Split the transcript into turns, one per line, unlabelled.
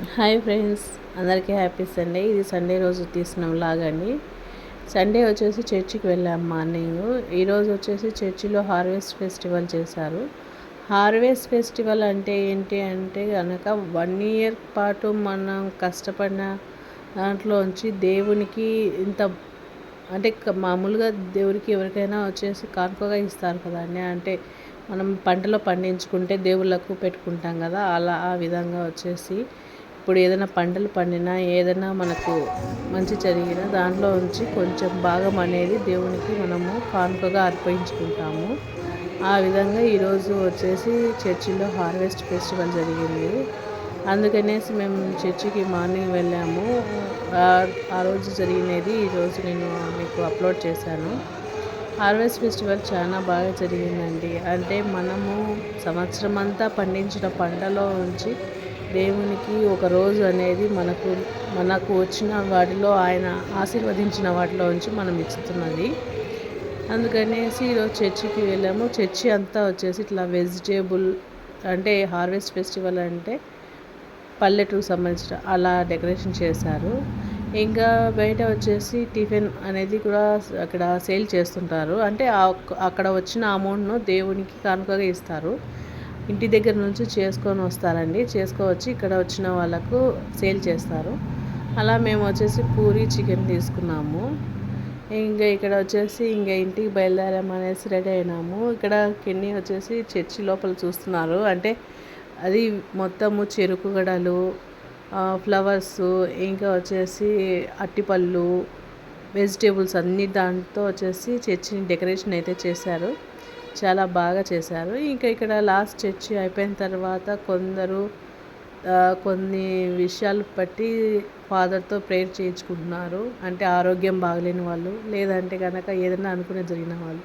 Hi friends, అందరికీ happy Sunday. ఇది Sunday రోజు తీసిన వ్లాగ్ అండి. సండే వచ్చేసి చర్చికి వెళ్ళాం మార్నింగ్. ఈరోజు వచ్చేసి చర్చిలో హార్వెస్ట్ ఫెస్టివల్ చేశారు. హార్వెస్ట్ ఫెస్టివల్ అంటే ఏంటి అంటే కనుక 1 year పాటు మనం కష్టపడిన దాంట్లోంచి దేవునికి ఇంత అంటే మామూలుగా దేవుడికి ఎవరికైనా వచ్చేసి కానుకగా ఇస్తారు కదండి. అంటే మనం పంటలో పండించుకుంటే దేవుళ్ళకు పెట్టుకుంటాం కదా, అలా ఆ విధంగా వచ్చేసి ఇప్పుడు ఏదైనా పంటలు పండినా ఏదైనా మనకు మంచి జరిగినా దాంట్లో నుంచి కొంచెం భాగం అనేది దేవునికి మనము కానుకగా అర్పించుకుంటాము. ఆ విధంగా ఈరోజు వచ్చేసి చర్చిలో హార్వెస్ట్ ఫెస్టివల్ జరిగింది. అందుకనేసి మేము చర్చికి మార్నింగ్ వెళ్ళాము. ఆ రోజు జరిగినది ఈరోజు నేను మీకు అప్లోడ్ చేశాను. హార్వెస్ట్ ఫెస్టివల్ చాలా బాగా జరిగిందండి. అంటే మనము సంవత్సరం అంతా పండించిన పంటలో నుంచి దేవునికి ఒక రోజు అనేది మనకు వచ్చిన వాటిలో ఆయన ఆశీర్వదించిన వాటిలో నుంచి మనం ఇస్తున్నది. అందుకనేసి ఈరోజు చర్చికి వెళ్ళాము. చర్చి అంతా వచ్చేసి ఇట్లా వెజిటేబుల్ అంటే హార్వెస్ట్ ఫెస్టివల్ అంటే పల్లెటూరుకు సంబంధించిన అలా డెకరేషన్ చేశారు. ఇంకా బయట వచ్చేసి టిఫిన్ అనేది కూడా అక్కడ సేల్ చేస్తుంటారు. అంటే అక్కడ వచ్చిన అమౌంట్ను దేవునికి కానుకగా ఇస్తారు. ఇంటి దగ్గర నుంచి చేసుకొని వస్తారండి. చేసుకొచ్చి ఇక్కడ వచ్చిన వాళ్ళకు సేల్ చేస్తారు. అలా మేము వచ్చేసి పూరి చికెన్ తీసుకున్నాము. ఇంకా ఇక్కడ వచ్చేసి ఇంకా ఇంటికి బయలుదేరామనేసి రెడీ అయినాము. ఇక్కడ కిన్ని వచ్చేసి చర్చి లోపల చూస్తున్నారు. అంటే అది మొత్తము చెరుకు గడలు, ఫ్లవర్స్, ఇంకా వచ్చేసి అట్టిపళ్ళు, వెజిటేబుల్స్ అన్ని దాంతో వచ్చేసి చర్చిని డెకరేషన్ అయితే చేశారు. చాలా బాగా చేశారు. ఇంకా ఇక్కడ లాస్ట్ చర్చి అయిపోయిన తర్వాత కొందరు కొన్ని విషయాలు బట్టి ఫాదర్తో ప్రేయర్ చేయించుకుంటున్నారు. అంటే ఆరోగ్యం బాగలేని వాళ్ళు, లేదంటే కనుక ఏదైనా అనుకునే జరిగిన వాళ్ళు.